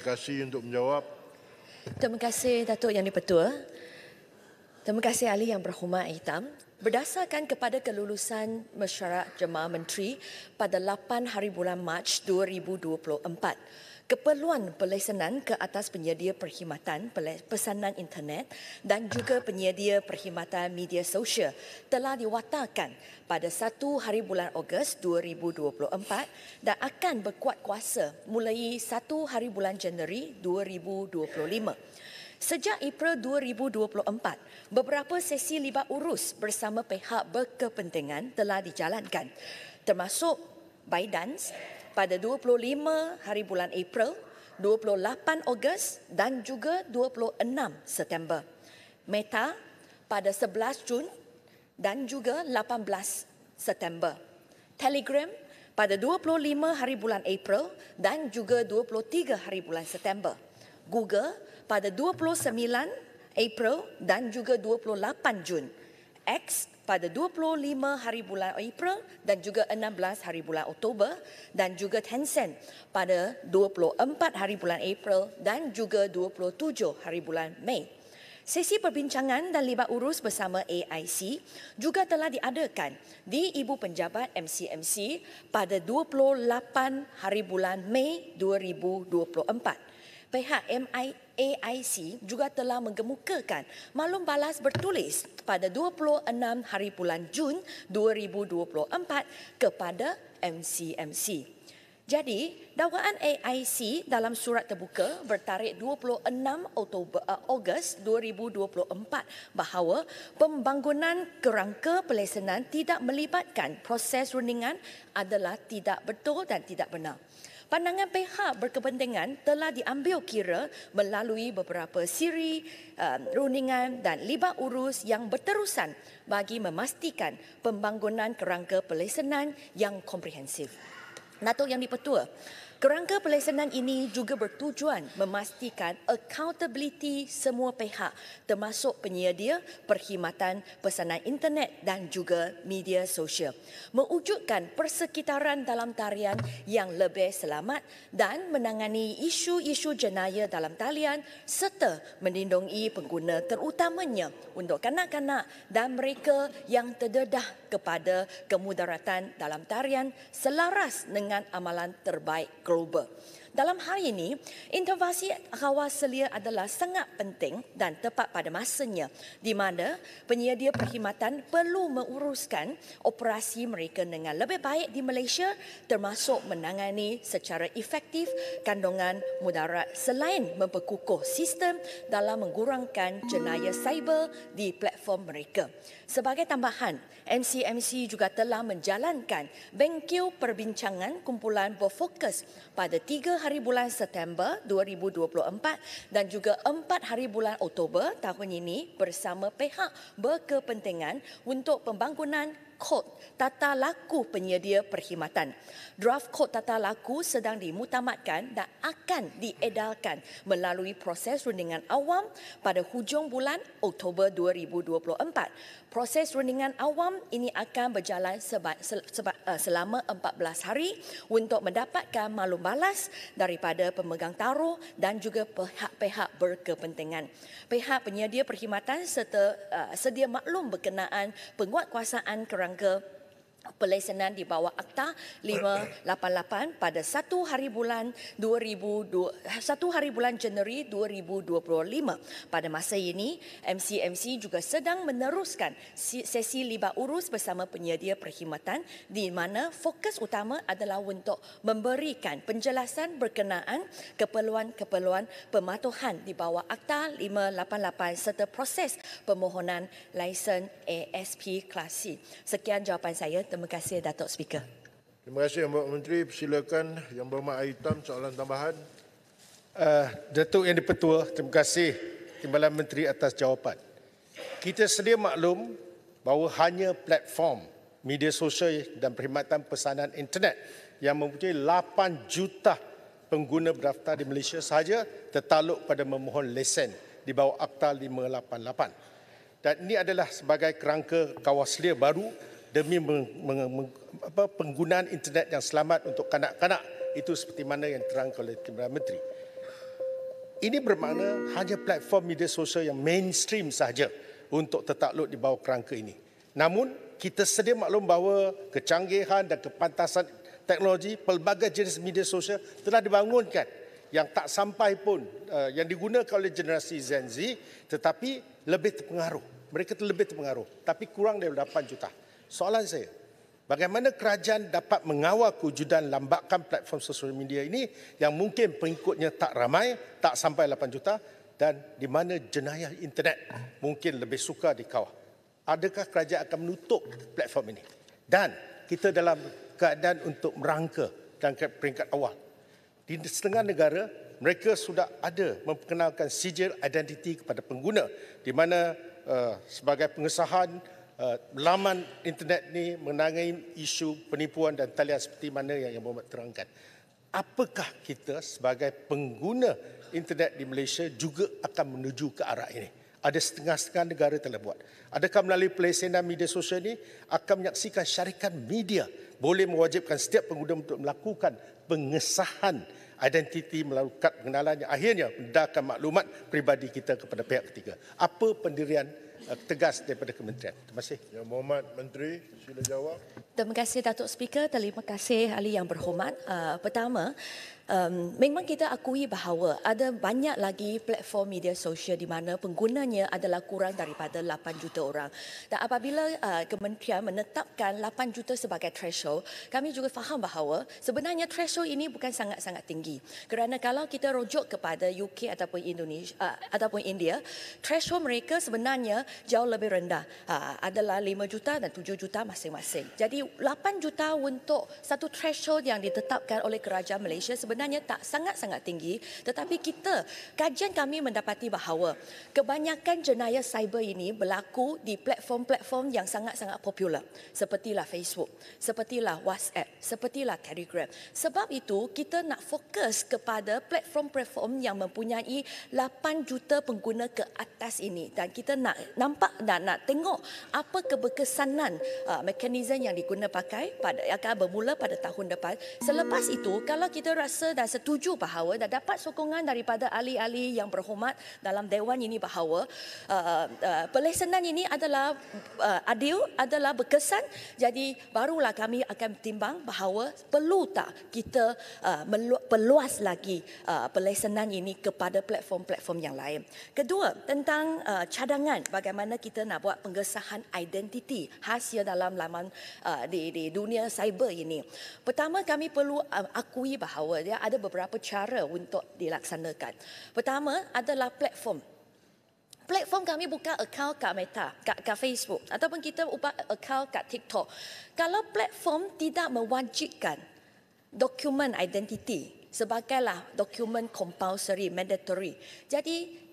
Komunikasi untuk menjawab. Terima kasih Datuk Yang di-Pertua. Terima kasih Ahli Yang Berhormat Hitam. Berdasarkan kepada kelulusan mesyuarat Jemaah Menteri pada 8 hari bulan Mac 2024, keperluan pelesenan ke atas penyedia perkhidmatan pesanan internet dan juga penyedia perkhidmatan media sosial telah diwatakan pada 1 hari bulan Ogos 2024 dan akan berkuat kuasa mulai 1 hari bulan Januari 2025. Sejak April 2024, beberapa sesi libat urus bersama pihak berkepentingan telah dijalankan, termasuk ByteDance pada 25 hari bulan April, 28 Ogos dan juga 26 September. Meta pada 11 Jun dan juga 18 September. Telegram pada 25 hari bulan April dan juga 23 hari bulan September. Google pada 29 April dan juga 28 Jun. X pada 25 hari bulan April dan juga 16 hari bulan Oktober dan juga Tencent pada 24 hari bulan April dan juga 27 hari bulan Mei. Sesi perbincangan dan libat urus bersama AIC juga telah diadakan di Ibu Penjabat MCMC pada 28 hari bulan Mei 2024. Pihak AIC juga telah mengemukakan maklum balas bertulis pada 26 hari bulan Jun 2024 kepada MCMC. Jadi, dakwaan AIC dalam surat terbuka bertarikh 26 Ogos 2024 bahawa pembangunan kerangka pelesenan tidak melibatkan proses rundingan adalah tidak betul dan tidak benar. Pandangan pihak berkepentingan telah diambil kira melalui beberapa siri rundingan dan libat urus yang berterusan bagi memastikan pembangunan kerangka pelesenan yang komprehensif. Datuk Yang di-Pertua, kerangka pelesenan ini juga bertujuan memastikan accountability semua pihak termasuk penyedia perkhidmatan pesanan internet dan juga media sosial. Mewujudkan persekitaran dalam talian yang lebih selamat dan menangani isu-isu jenayah dalam talian serta melindungi pengguna terutamanya untuk kanak-kanak dan mereka yang terdedah kepada kemudaratan dalam talian selaras dengan amalan terbaik global. Dalam hal ini, intervensi kawal selia adalah sangat penting dan tepat pada masanya di mana penyedia perkhidmatan perlu menguruskan operasi mereka dengan lebih baik di Malaysia termasuk menangani secara efektif kandungan mudarat selain memperkukuh sistem dalam mengurangkan jenayah cyber di platform mereka. Sebagai tambahan, MCMC juga telah menjalankan bengkel perbincangan kumpulan berfokus pada 3 hari bulan September 2024 dan juga 4 hari bulan Oktober tahun ini bersama pihak berkepentingan untuk pembangunan kod tata laku penyedia perkhidmatan. Draft kod tata laku sedang dimutamatkan dan akan diedarkan melalui proses rundingan awam pada hujung bulan Oktober 2024. Proses rundingan awam ini akan berjalan selama 14 hari untuk mendapatkan maklum balas daripada pemegang taruh dan juga pihak-pihak berkepentingan. Pihak penyedia perkhidmatan serta sedia maklum berkenaan penguatkuasaan kerangka pelesenan di bawah Akta 588 pada 1 hari bulan Januari 2025. Pada masa ini, MCMC juga sedang meneruskan sesi libat urus bersama penyedia perkhidmatan di mana fokus utama adalah untuk memberikan penjelasan berkenaan keperluan-keperluan pematuhan di bawah Akta 588 serta proses permohonan lesen ASP Kelas C. Sekian jawapan saya. Terima kasih, Datuk Speaker. Terima kasih, Yang Berhormat Menteri. Persilakan Yang Berhormat Hitam soalan tambahan. Datuk Yang di-Pertua, terima kasih Timbalan Menteri atas jawapan. Kita sedia maklum bahawa hanya platform media sosial dan perkhidmatan pesanan internet yang mempunyai 8 juta pengguna berdaftar di Malaysia sahaja tertakluk pada memohon lesen di bawah Akta 588. Dan ini adalah sebagai kerangka kawal selia baru demi penggunaan internet yang selamat untuk kanak-kanak, itu seperti mana yang diterangkan oleh Timbalan Menteri. Ini bermakna hanya platform media sosial yang mainstream sahaja untuk tertakluk di bawah kerangka ini. Namun, kita sedia maklum bahawa kecanggihan dan kepantasan teknologi pelbagai jenis media sosial telah dibangunkan yang tak sampai pun yang digunakan oleh generasi Gen Z, tetapi lebih terpengaruh. Mereka lebih terpengaruh, tapi kurang daripada 8 juta. Soalan saya, bagaimana kerajaan dapat mengawal kewujudan lambakan platform sosial media ini yang mungkin pengikutnya tak ramai, tak sampai 8 juta, dan di mana jenayah internet mungkin lebih sukar dikawal? Adakah kerajaan akan menutup platform ini? Dan kita dalam keadaan untuk merangka dan peringkat awal. Di setengah negara, mereka sudah ada memperkenalkan sijil identiti kepada pengguna di mana sebagai pengesahan laman internet ni menangani isu penipuan dan talian seperti mana yang Muhammad terangkan. Apakah kita sebagai pengguna internet di Malaysia juga akan menuju ke arah ini? Ada setengah-setengah negara telah buat. Adakah melalui pelesenan media sosial ini akan menyaksikan syarikat media boleh mewajibkan setiap pengguna untuk melakukan pengesahan identiti melalui kad pengenalan yang akhirnya mendapatkan maklumat peribadi kita kepada pihak ketiga? Apa pendirian tegas daripada kementerian? Terima kasih. Yang Berhormat Menteri, sila jawab. Terima kasih Datuk Speaker, terima kasih ahli yang berhormat. Pertama, memang kita akui bahawa ada banyak lagi platform media sosial di mana penggunanya adalah kurang daripada 8 juta orang. Dan apabila kementerian menetapkan 8 juta sebagai threshold, kami juga faham bahawa sebenarnya threshold ini bukan sangat-sangat tinggi. Kerana kalau kita rujuk kepada UK ataupun Indonesia ataupun India, threshold mereka sebenarnya jauh lebih rendah. Adalah 5 juta dan 7 juta masing-masing. Jadi 8 juta untuk satu threshold yang ditetapkan oleh kerajaan Malaysia sebenarnya tak sangat-sangat tinggi, tetapi kajian kami mendapati bahawa kebanyakan jenayah cyber ini berlaku di platform-platform yang sangat-sangat popular sepertilah Facebook, sepertilah WhatsApp, sepertilah Telegram. Sebab itu kita nak fokus kepada platform-platform yang mempunyai 8 juta pengguna ke atas ini, dan kita nak nampak dan nak tengok apa keberkesanan mekanisme yang diguna pakai akan bermula pada tahun depan. Selepas itu, kalau kita rasa dan setuju bahawa dan dapat sokongan daripada ahli-ahli yang berhormat dalam Dewan ini bahawa pelesenan ini adalah adil, adalah berkesan, jadi barulah kami akan timbang bahawa perlu tak kita perluas lagi pelesenan ini kepada platform-platform yang lain. Kedua, tentang cadangan bagaimana kita nak buat pengesahan identiti khasnya dalam laman di dunia cyber ini. Pertama, kami perlu akui bahawa dia ada beberapa cara untuk dilaksanakan. Pertama adalah platform. Platform kami buka akaun kat Meta, kat Facebook ataupun kita buka akaun kat TikTok. Kalau platform tidak mewajibkan dokumen identiti sebagailah dokumen compulsory, mandatory. Jadi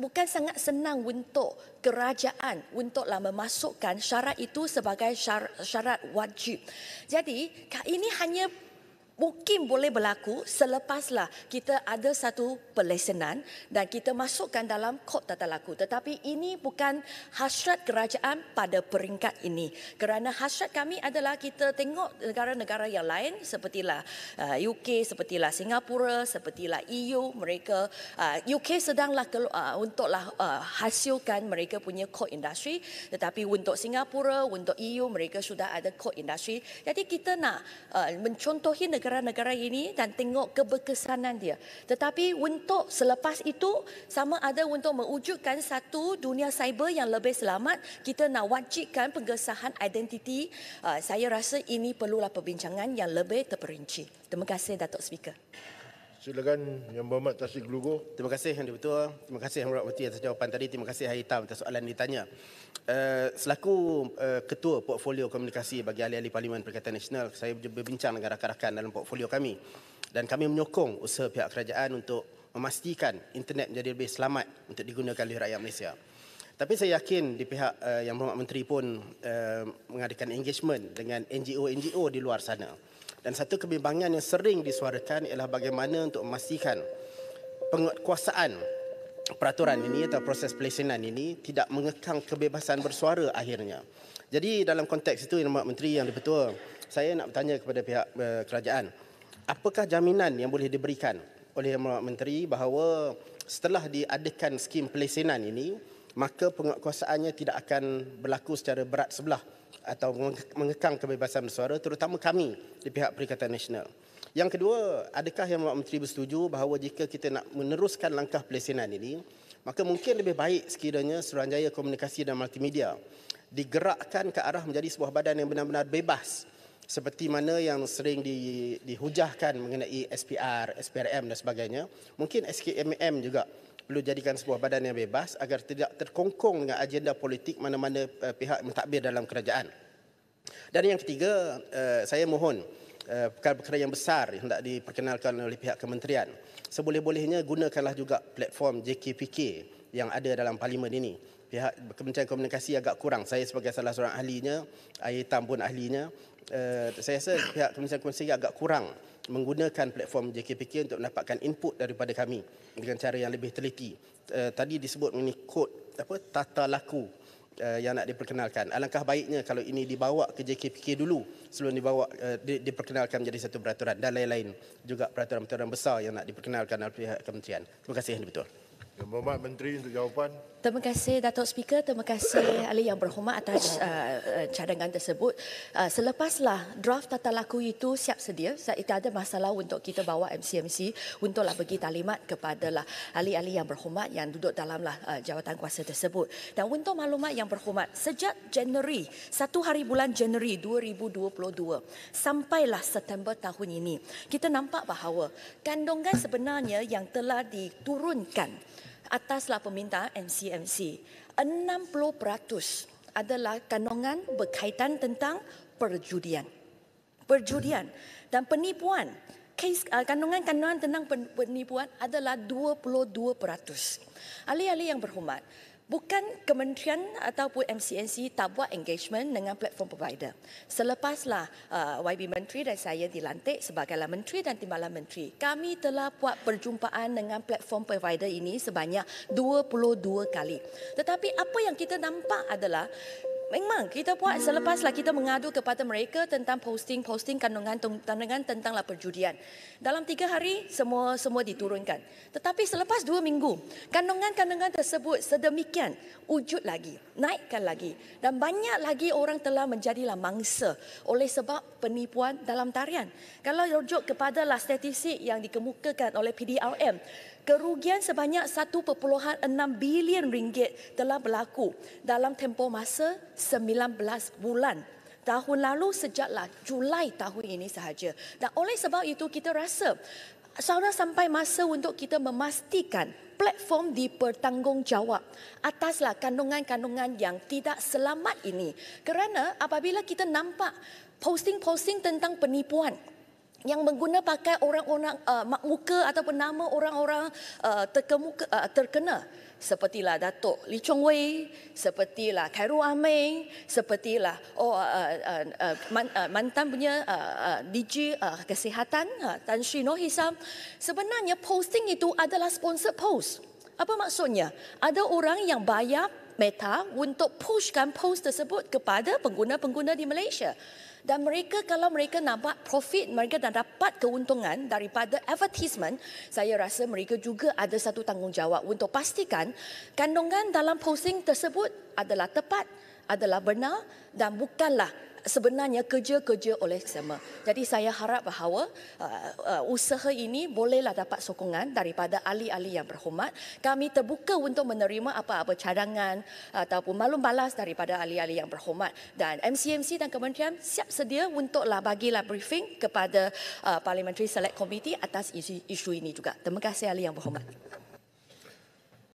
bukan sangat senang untuk kerajaan untuklah memasukkan syarat itu sebagai syarat wajib. Jadi ini hanya mungkin boleh berlaku selepaslah kita ada satu pelesenan dan kita masukkan dalam kod tata laku. Tetapi ini bukan hasrat kerajaan pada peringkat ini. Kerana hasrat kami adalah kita tengok negara-negara yang lain sepertilah UK, sepertilah Singapura, sepertilah EU. Mereka UK sedanglah untuklah hasilkan mereka punya kod industri. Tetapi untuk Singapura, untuk EU, mereka sudah ada kod industri. Jadi kita nak mencontohi negara-negara ini dan tengok keberkesanan dia. Tetapi untuk selepas itu, sama ada untuk mewujudkan satu dunia cyber yang lebih selamat, kita nak wajibkan pengesahan identiti. Saya rasa ini perlulah perbincangan yang lebih terperinci. Terima kasih, Datuk Speaker. Silakan Yang Berhormat Tasik Lugo. Terima kasih Yang Dipertua. Terima kasih Yang Berhormat atas jawapan tadi. Terima kasih Hari Hitam atas soalan yang ditanya. Selaku Ketua Portfolio Komunikasi bagi ahli-ahli Parlimen Perikatan Nasional, saya berbincang dengan rakan-rakan dalam portfolio kami. Dan kami menyokong usaha pihak kerajaan untuk memastikan internet menjadi lebih selamat untuk digunakan oleh rakyat Malaysia. Tapi saya yakin di pihak Yang Berhormat Menteri pun mengadakan engagement dengan NGO-NGO di luar sana. Dan satu kebimbangan yang sering disuarakan ialah bagaimana untuk memastikan penguatkuasaan peraturan ini atau proses pelesenan ini tidak mengekang kebebasan bersuara akhirnya. Jadi dalam konteks itu, Yang Berhormat Menteri Yang Dipertua, saya nak bertanya kepada pihak kerajaan, apakah jaminan yang boleh diberikan oleh Yang Berhormat Menteri bahawa setelah diadakan skim pelesenan ini, maka penguatkuasaannya tidak akan berlaku secara berat sebelah atau mengekang kebebasan bersuara, terutama kami di pihak Perikatan Nasional. Yang kedua, adakah Yang Berhormat Menteri bersetuju bahawa jika kita nak meneruskan langkah pelesenan ini, maka mungkin lebih baik sekiranya Suruhanjaya Komunikasi dan Multimedia digerakkan ke arah menjadi sebuah badan yang benar-benar bebas, seperti mana yang sering dihujahkan mengenai SPR, SPRM dan sebagainya. Mungkin SKMM juga perlu jadikan sebuah badan yang bebas agar tidak terkongkong dengan agenda politik mana-mana pihak mentadbir dalam kerajaan. Dan yang ketiga, saya mohon perkara-perkara yang besar yang hendak diperkenalkan oleh pihak kementerian, seboleh-bolehnya gunakanlah juga platform JKPK yang ada dalam parlimen ini. Pihak Kementerian Komunikasi agak kurang. Saya sebagai salah seorang ahlinya, Hitam pun ahlinya, saya rasa pihak Kementerian Komunikasi agak kurang menggunakan platform JKPK untuk mendapatkan input daripada kami dengan cara yang lebih teliti. Tadi disebut mengenai kod tata laku yang nak diperkenalkan. Alangkah baiknya kalau ini dibawa ke JKPK dulu sebelum diperkenalkan menjadi satu peraturan, dan lain-lain juga peraturan-peraturan besar yang nak diperkenalkan oleh pihak kementerian. Terima kasih Yang Dipertua. Yang Berhormat Menteri untuk jawapan. Terima kasih Datuk Speaker, terima kasih Ahli Yang Berhormat atas cadangan tersebut. Selepaslah draft tata laku itu siap sedia, tidak ada masalah untuk kita bawa MCMC untuklah bagi talimat kepada ahli-ahli yang berhormat yang duduk dalam jawatan kuasa tersebut. Dan untuk maklumat Yang Berhormat, sejak Januari, 1 hari bulan Januari 2022 sampailah September tahun ini, kita nampak bahawa kandungan sebenarnya yang telah diturunkan ataslah permintaan MCMC, 60% adalah kandungan berkaitan tentang perjudian dan penipuan. Kandungan tentang penipuan adalah 22%. Ahli-ahli yang berhormat, bukan kementerian ataupun MCMC tak buat engagement dengan platform provider. Selepaslah YB Menteri dan saya dilantik sebagai Menteri dan Timbalan Menteri, kami telah buat perjumpaan dengan platform provider ini sebanyak 22 kali. Tetapi apa yang kita nampak adalah memang kita buat selepaslah kita mengadu kepada mereka tentang posting kandungan tentanglah perjudian. Dalam 3 hari semua diturunkan. Tetapi selepas 2 minggu, kandungan tersebut sedemikian wujud lagi, naikkan lagi, dan banyak lagi orang telah menjadilah mangsa oleh sebab penipuan dalam tarian. Kalau rujuk kepada statistik yang dikemukakan oleh PDRM, kerugian sebanyak 1.6 bilion ringgit telah berlaku dalam tempoh masa 19 bulan. Tahun lalu sejaklah Julai tahun ini sahaja. Dan oleh sebab itu kita rasa sudah sampai masa untuk kita memastikan platform dipertanggungjawab ataslah kandungan-kandungan yang tidak selamat ini. Kerana apabila kita nampak posting tentang penipuan yang mengguna pakai orang-orang mak muka ataupun nama orang-orang terkena, sepertilah Datuk Lee Chong Wei, sepertilah Khairul Aming, sepertilah mantan punya DG Kesihatan Tan Sri Noh Hisam. Sebenarnya posting itu adalah sponsored post. Apa maksudnya? Ada orang yang bayar Meta untuk pushkan post tersebut kepada pengguna-pengguna di Malaysia. Dan mereka, kalau mereka nampak profit, mereka dah dapat keuntungan daripada advertisement, saya rasa mereka juga ada satu tanggungjawab untuk pastikan kandungan dalam posting tersebut adalah tepat, adalah benar dan bukanlah sebenarnya kerja-kerja oleh sesama. Jadi saya harap bahawa usaha ini bolehlah dapat sokongan daripada ahli-ahli yang berhormat. Kami terbuka untuk menerima apa-apa cadangan ataupun maklum balas daripada ahli-ahli yang berhormat. Dan MCMC dan kementerian siap sedia untuklah bagilah briefing kepada Parliamentary Select Committee atas isu ini juga. Terima kasih ahli yang berhormat.